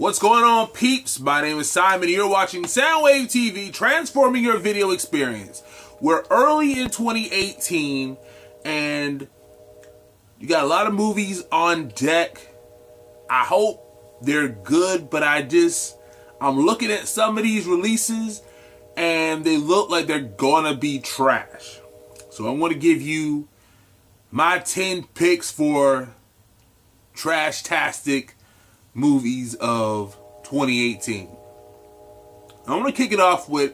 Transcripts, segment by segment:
What's going on, peeps? My name is Simon, and you're watching Soundwave TV, transforming your video experience. We're early in 2018, and you got a lot of movies on deck. I hope they're good, but I'm looking at some of these releases, and they look like they're gonna be trash. So I want to give you my 10 picks for trash-tastic movies of 2018. I want to kick it off with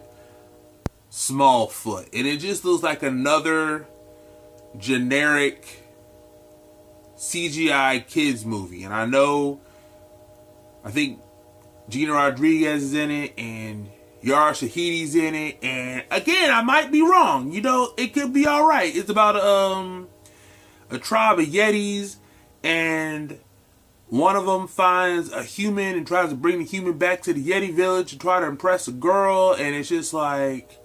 Smallfoot, and it just looks like another generic CGI kids movie. And I think Gina Rodriguez is in it, and Yara Shahidi's in it. And again, I might be wrong. It could be all right. It's about a tribe of Yetis, and one of them finds a human and tries to bring the human back to the Yeti village to try to impress a girl. And it's just like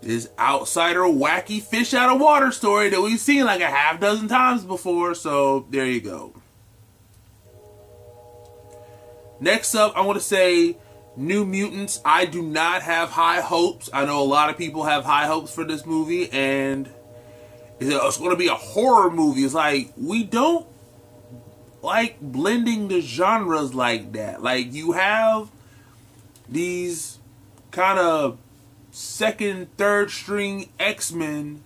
this outsider wacky fish out of water story that we've seen like a half dozen times before. So there you go. Next up, I want to say New Mutants. I do not have high hopes. I know a lot of people have high hopes for this movie, and it's going to be a horror movie. It's like, we don't like blending the genres like that. Like, you have these kind of second, third string X-Men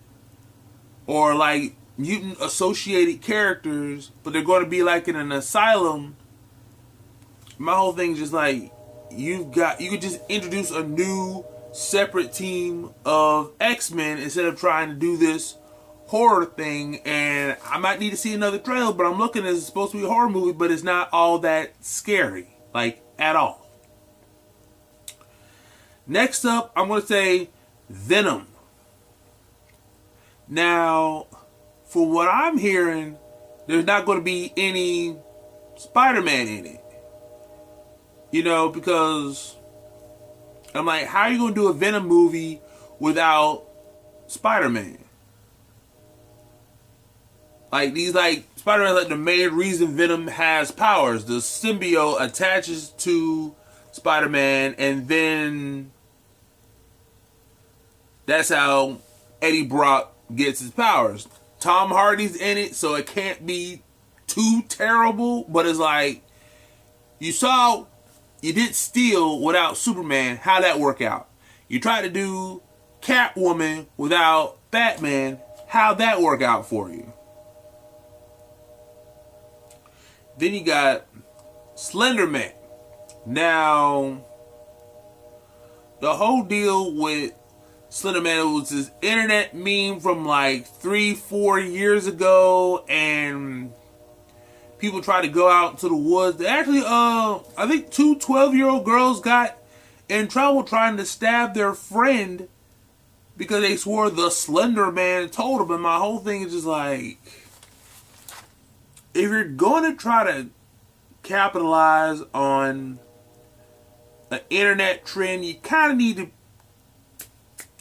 or like mutant associated characters, but they're going to be like in an asylum. My whole thing is just like, you could just introduce a new separate team of X-Men instead of trying to do this horror thing. And I might need to see another trailer, but I'm looking at it's supposed to be a horror movie, but it's not all that scary, like, at all. Next up, I'm going to say Venom. Now, for what I'm hearing, there's not going to be any Spider-Man in it. Because I'm like, how are you going to do a Venom movie without Spider-Man? Like, Spider-Man is like the main reason Venom has powers. The symbiote attaches to Spider-Man, and then that's how Eddie Brock gets his powers. Tom Hardy's in it, so it can't be too terrible, but it's like, you did Steel without Superman. How'd that work out? You tried to do Catwoman without Batman. How'd that work out for you? Then you got Slender Man. Now, the whole deal with Slender Man was this internet meme from like 3-4 years ago, and people tried to go out to the woods. They actually, I think 2 12-year-old girls got in trouble trying to stab their friend because they swore the Slender Man told them. And my whole thing is just like, if you're going to try to capitalize on an internet trend, you kind of need to,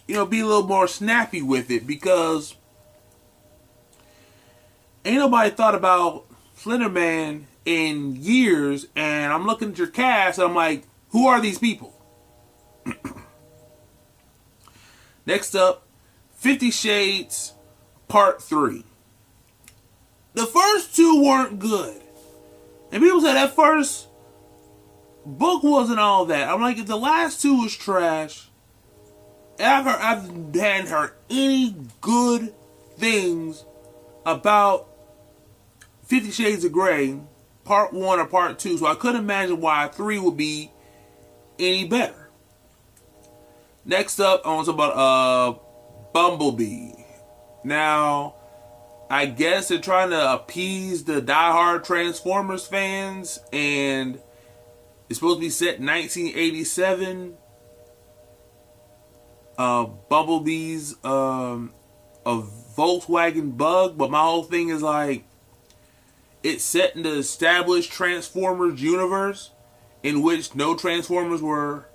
be a little more snappy with it, because ain't nobody thought about Slender Man in years. And I'm looking at your cast, and I'm like, who are these people? Next up, 50 Shades Part 3. The first 2 weren't good. And people said that first book wasn't all that. I'm like, if the last 2 was trash, and I hadn't heard any good things about 50 Shades of Grey, Part 1 or Part 2, so I couldn't imagine why 3 would be any better. Next up, I want to talk about Bumblebee. Now, I guess they're trying to appease the diehard Transformers fans, and it's supposed to be set in 1987. Bumblebee's a Volkswagen Bug, but my whole thing is like, it's set in the established Transformers universe, in which no Transformers were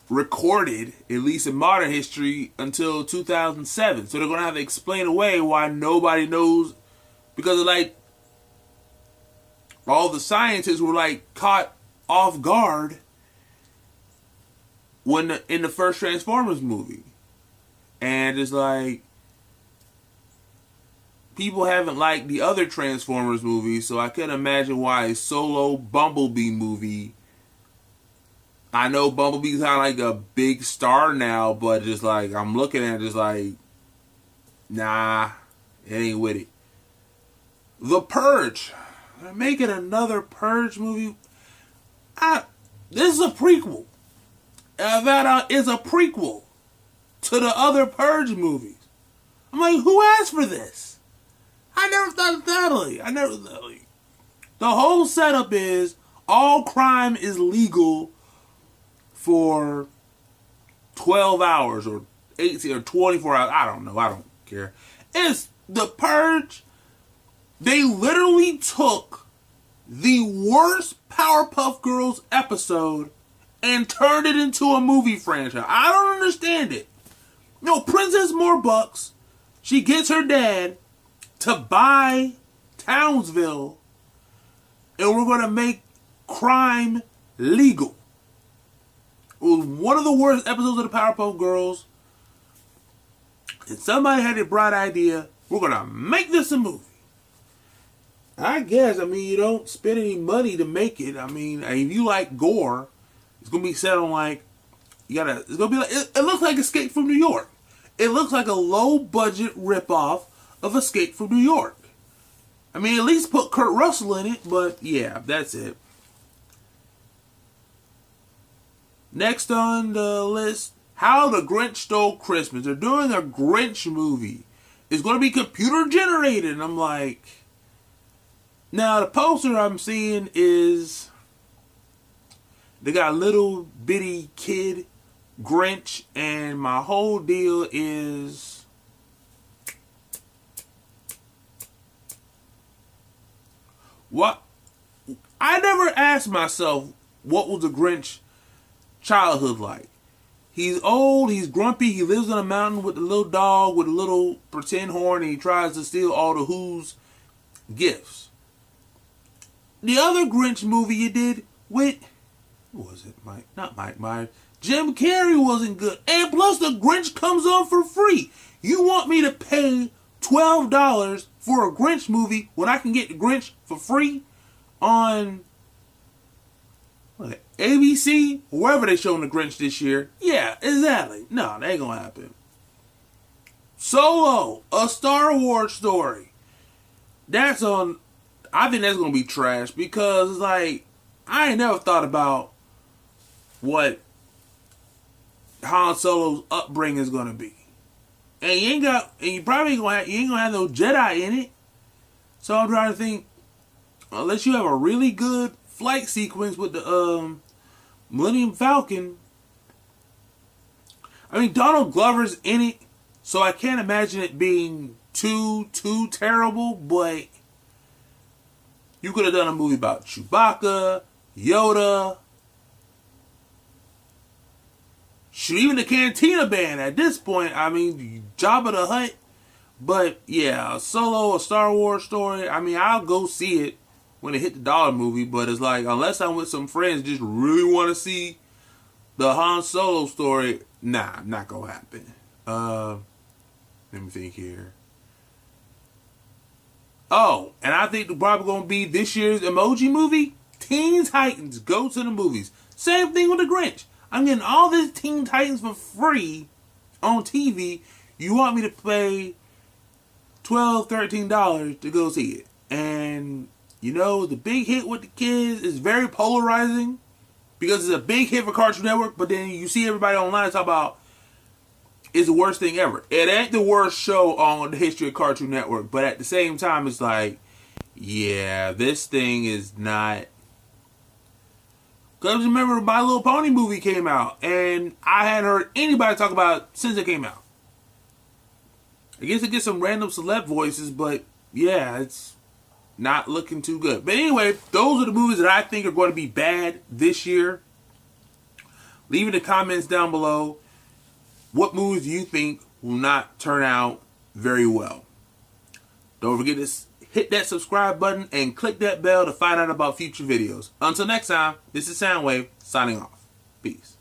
recorded, at least in modern history, until 2007. So they're going to have to explain away why nobody knows, because of like all the scientists were like caught off guard when in the first Transformers movie. And it's like, people haven't liked the other Transformers movies, so I can't imagine why a solo Bumblebee movie. I know Bumblebee's kind of like a big star now, but just like, I'm looking at it just like, nah, it ain't with it. The Purge. They're making another Purge movie. This is a prequel. That is a prequel to the other Purge movies. I'm like, who asked for this? I never thought of that. The whole setup is all crime is legal for 12 hours or 18 or 24 hours. I don't know. I don't care. It's the Purge. They literally took the worst Powerpuff Girls episode and turned it into a movie franchise. I don't understand it. No, Princess Morbucks, she gets her dad to buy Townsville, and we're going to make crime legal. It was one of the worst episodes of the Powerpuff Girls, and somebody had a bright idea. We're going to make this a movie. I guess, you don't spend any money to make it. If you like gore, it's going to be set on like, it's going to be like, it looks like Escape from New York. It looks like a low budget ripoff of Escape from New York. At least put Kurt Russell in it, but yeah, that's it. Next on the list, How the Grinch Stole Christmas. They're doing a Grinch movie. It's going to be computer generated, and I'm like, now the poster I'm seeing is, they got a little bitty kid Grinch, and my whole deal is, what? I never asked myself, what was the Grinch childhood like? He's old, he's grumpy, he lives on a mountain with a little dog with a little pretend horn, and he tries to steal all the Who's gifts. The other Grinch movie you did with, who was it? Not Mike Myers. Jim Carrey wasn't good. And plus the Grinch comes on for free. You want me to pay $12 for a Grinch movie when I can get the Grinch for free on ABC? Wherever they showing the Grinch this year. Yeah, exactly. No, that ain't gonna happen. Solo, a Star Wars story. That's on, I think that's gonna be trash because it's like, I ain't never thought about what Han Solo's upbringing is gonna be, and you probably ain't gonna have no Jedi in it. So I'm trying to think, unless you have a really good flight sequence with the Millennium Falcon. Donald Glover's in it, so I can't imagine it being too terrible. But you could have done a movie about Chewbacca, Yoda. Shoot, even the Cantina Band at this point. Jabba the Hutt. But yeah, Solo, a Star Wars story. I'll go see it when it hit the dollar movie. But it's like, unless I'm with some friends just really want to see the Han Solo story, nah, not gonna happen. Let me think here. Oh, and I think the probably gonna be this year's Emoji movie. Teen Titans, go to the movies. Same thing with the Grinch. I'm getting all this Teen Titans for free on TV. You want me to pay $12, $13 to go see it. And, the big hit with the kids is very polarizing because it's a big hit for Cartoon Network, but then you see everybody online talk about it's the worst thing ever. It ain't the worst show on the history of Cartoon Network, but at the same time, it's like, yeah, this thing is not. Because remember, My Little Pony movie came out, and I hadn't heard anybody talk about it since it came out. I guess it gets some random celeb voices, but yeah, it's not looking too good. But anyway, those are the movies that I think are going to be bad this year. Leave in the comments down below, what movies do you think will not turn out very well? Don't forget to hit that subscribe button and click that bell to find out about future videos. Until next time, this is Soundwave signing off. Peace.